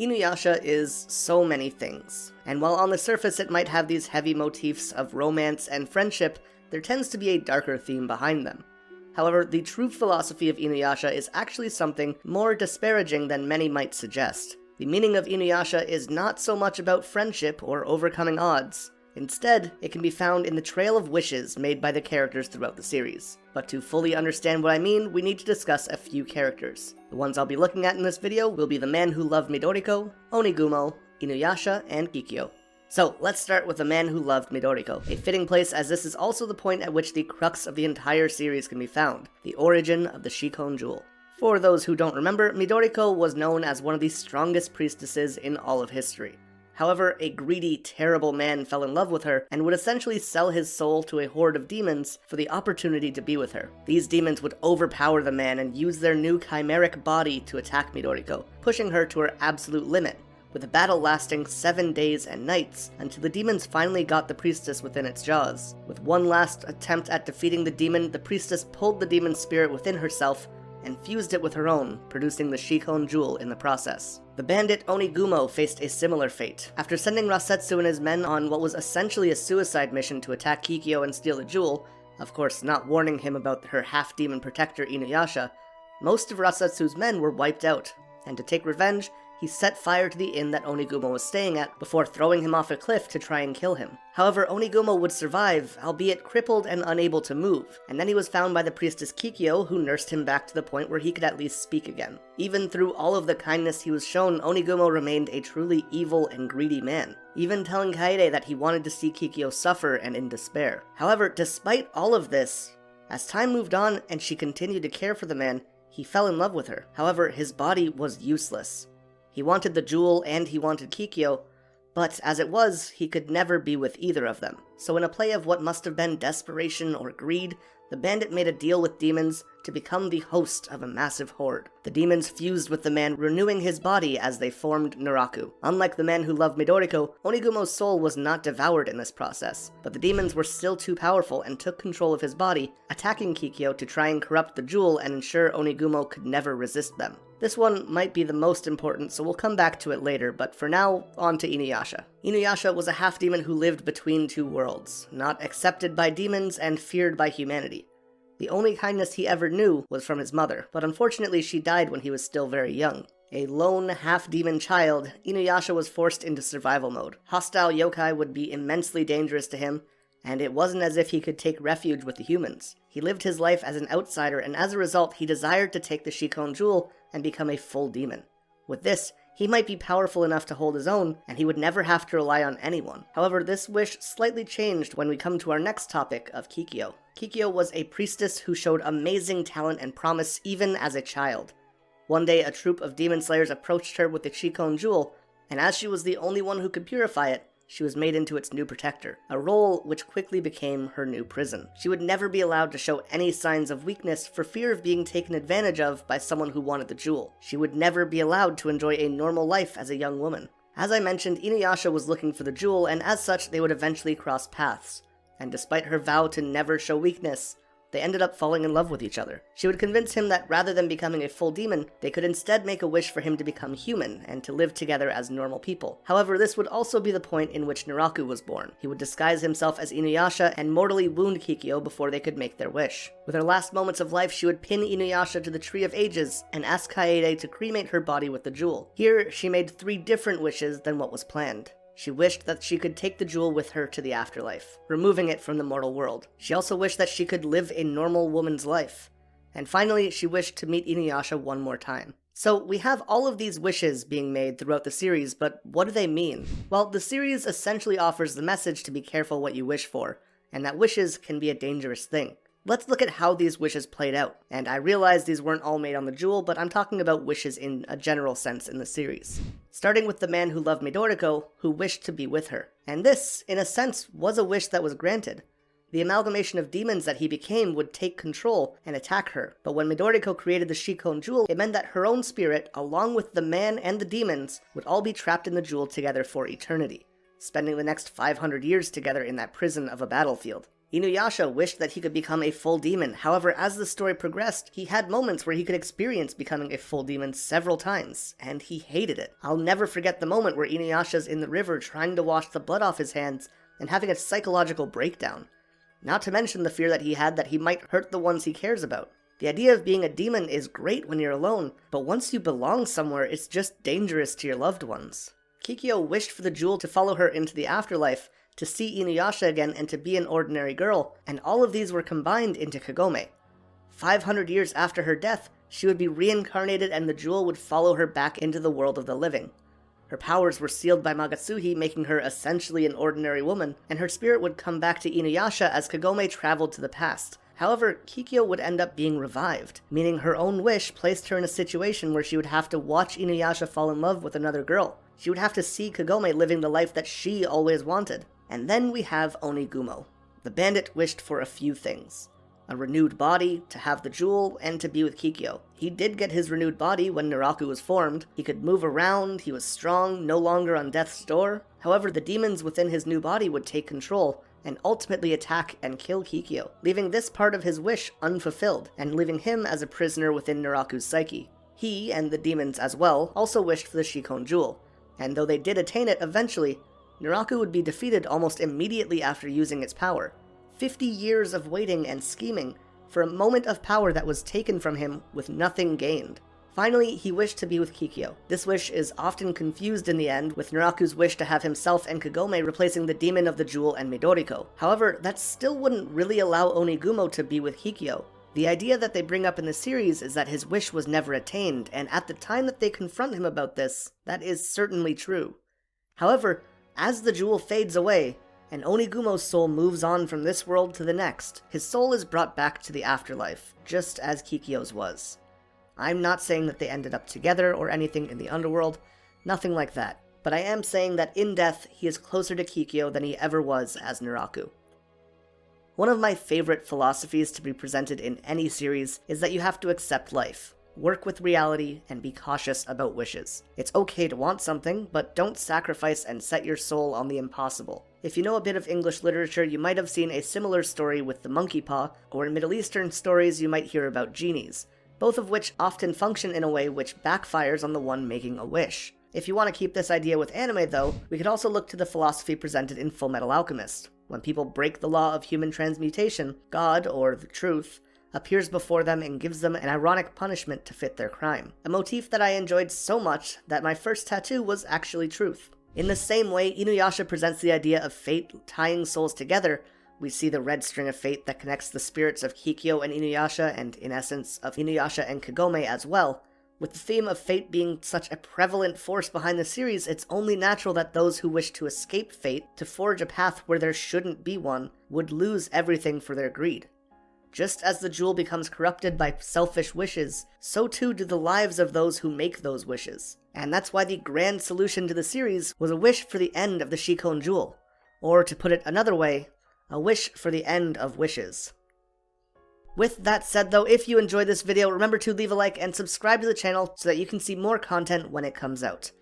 Inuyasha is so many things, and while on the surface it might have these heavy motifs of romance and friendship, there tends to be a darker theme behind them. However, the true philosophy of Inuyasha is actually something more disparaging than many might suggest. The meaning of Inuyasha is not so much about friendship or overcoming odds. Instead, it can be found in the trail of wishes made by the characters throughout the series. But to fully understand what I mean, we need to discuss a few characters. The ones I'll be looking at in this video will be the man who loved Midoriko, Onigumo, Inuyasha, and Kikyo. So, let's start with the man who loved Midoriko, a fitting place as this is also the point at which the crux of the entire series can be found, the origin of the Shikon Jewel. For those who don't remember, Midoriko was known as one of the strongest priestesses in all of history. However, a greedy, terrible man fell in love with her and would essentially sell his soul to a horde of demons for the opportunity to be with her. These demons would overpower the man and use their new chimeric body to attack Midoriko, pushing her to her absolute limit, with a battle lasting 7 days and nights until the demons finally got the priestess within its jaws. With one last attempt at defeating the demon, the priestess pulled the demon's spirit within herself and fused it with her own, producing the Shikon Jewel in the process. The bandit Onigumo faced a similar fate. After sending Rasetsu and his men on what was essentially a suicide mission to attack Kikyo and steal the jewel, of course not warning him about her half-demon protector Inuyasha, most of Rasetsu's men were wiped out, and to take revenge, he set fire to the inn that Onigumo was staying at before throwing him off a cliff to try and kill him. However, Onigumo would survive, albeit crippled and unable to move, and then he was found by the priestess Kikyo, who nursed him back to the point where he could at least speak again. Even through all of the kindness he was shown, Onigumo remained a truly evil and greedy man, even telling Kaede that he wanted to see Kikyo suffer and in despair. However, despite all of this, as time moved on and she continued to care for the man, he fell in love with her. However, his body was useless. He wanted the jewel and he wanted Kikyo, but as it was, he could never be with either of them. So in a play of what must have been desperation or greed, the bandit made a deal with demons to become the host of a massive horde. The demons fused with the man, renewing his body as they formed Naraku. Unlike the man who loved Midoriko, Onigumo's soul was not devoured in this process, but the demons were still too powerful and took control of his body, attacking Kikyo to try and corrupt the jewel and ensure Onigumo could never resist them. This one might be the most important, so we'll come back to it later, but for now, on to Inuyasha. Inuyasha was a half-demon who lived between two worlds, not accepted by demons and feared by humanity. The only kindness he ever knew was from his mother, but unfortunately she died when he was still very young. A lone, half-demon child, Inuyasha was forced into survival mode. Hostile yokai would be immensely dangerous to him, and it wasn't as if he could take refuge with the humans. He lived his life as an outsider, and as a result, he desired to take the Shikon Jewel and become a full demon. With this, he might be powerful enough to hold his own, and he would never have to rely on anyone. However, this wish slightly changed when we come to our next topic of Kikyo. Kikyo was a priestess who showed amazing talent and promise even as a child. One day, a troop of demon slayers approached her with the Shikon Jewel, and as she was the only one who could purify it, she was made into its new protector, a role which quickly became her new prison. She would never be allowed to show any signs of weakness for fear of being taken advantage of by someone who wanted the jewel. She would never be allowed to enjoy a normal life as a young woman. As I mentioned, Inuyasha was looking for the jewel, and as such, they would eventually cross paths. And despite her vow to never show weakness, they ended up falling in love with each other. She would convince him that rather than becoming a full demon, they could instead make a wish for him to become human and to live together as normal people. However, this would also be the point in which Naraku was born. He would disguise himself as Inuyasha and mortally wound Kikyo before they could make their wish. With her last moments of life, she would pin Inuyasha to the Tree of Ages and ask Kaede to cremate her body with the jewel. Here, she made 3 different wishes than what was planned. She wished that she could take the jewel with her to the afterlife, removing it from the mortal world. She also wished that she could live a normal woman's life. And finally, she wished to meet Inuyasha one more time. So we have all of these wishes being made throughout the series, but what do they mean? Well, the series essentially offers the message to be careful what you wish for, and that wishes can be a dangerous thing. Let's look at how these wishes played out. And I realize these weren't all made on the jewel, but I'm talking about wishes in a general sense in the series. Starting with the man who loved Midoriko, who wished to be with her. And this, in a sense, was a wish that was granted. The amalgamation of demons that he became would take control and attack her, but when Midoriko created the Shikon Jewel, it meant that her own spirit, along with the man and the demons, would all be trapped in the jewel together for eternity, spending the next 500 years together in that prison of a battlefield. Inuyasha wished that he could become a full demon. However, as the story progressed, he had moments where he could experience becoming a full demon several times, and he hated it. I'll never forget the moment where Inuyasha's in the river trying to wash the blood off his hands and having a psychological breakdown. Not to mention the fear that he had that he might hurt the ones he cares about. The idea of being a demon is great when you're alone, but once you belong somewhere, it's just dangerous to your loved ones. Kikyo wished for the jewel to follow her into the afterlife, to see Inuyasha again, and to be an ordinary girl, and all of these were combined into Kagome. 500 years after her death, she would be reincarnated and the jewel would follow her back into the world of the living. Her powers were sealed by Magatsuhi, making her essentially an ordinary woman, and her spirit would come back to Inuyasha as Kagome traveled to the past. However, Kikyo would end up being revived, meaning her own wish placed her in a situation where she would have to watch Inuyasha fall in love with another girl. She would have to see Kagome living the life that she always wanted. And then we have Onigumo. The bandit wished for a few things. A renewed body, to have the jewel, and to be with Kikyo. He did get his renewed body when Naraku was formed. He could move around, he was strong, no longer on death's door. However, the demons within his new body would take control, and ultimately attack and kill Kikyo, leaving this part of his wish unfulfilled, and leaving him as a prisoner within Naraku's psyche. He, and the demons as well, also wished for the Shikon Jewel, and though they did attain it eventually, Naraku would be defeated almost immediately after using its power. 50 years of waiting and scheming for a moment of power that was taken from him with nothing gained. Finally, he wished to be with Kikyo. This wish is often confused in the end, with Naraku's wish to have himself and Kagome replacing the demon of the jewel and Midoriko. However, that still wouldn't really allow Onigumo to be with Kikyo. The idea that they bring up in the series is that his wish was never attained, and at the time that they confront him about this, that is certainly true. However, as the jewel fades away, and Onigumo's soul moves on from this world to the next, his soul is brought back to the afterlife, just as Kikyo's was. I'm not saying that they ended up together or anything in the underworld, nothing like that, but I am saying that in death, he is closer to Kikyo than he ever was as Naraku. One of my favorite philosophies to be presented in any series is that you have to accept life, work with reality, and be cautious about wishes. It's okay to want something, but don't sacrifice and set your soul on the impossible. If you know a bit of English literature, you might have seen a similar story with the monkey paw, or in Middle Eastern stories you might hear about genies, both of which often function in a way which backfires on the one making a wish. If you want to keep this idea with anime though, we could also look to the philosophy presented in Fullmetal Alchemist. When people break the law of human transmutation, God, or the truth, appears before them and gives them an ironic punishment to fit their crime. A motif that I enjoyed so much that my first tattoo was actually truth. In the same way, Inuyasha presents the idea of fate tying souls together. We see the red string of fate that connects the spirits of Kikyo and Inuyasha, and in essence of Inuyasha and Kagome as well. With the theme of fate being such a prevalent force behind the series, it's only natural that those who wish to escape fate, to forge a path where there shouldn't be one, would lose everything for their greed. Just as the jewel becomes corrupted by selfish wishes, so too do the lives of those who make those wishes. And that's why the grand solution to the series was a wish for the end of the Shikon Jewel. Or to put it another way, a wish for the end of wishes. With that said though, if you enjoyed this video, remember to leave a like and subscribe to the channel so that you can see more content when it comes out.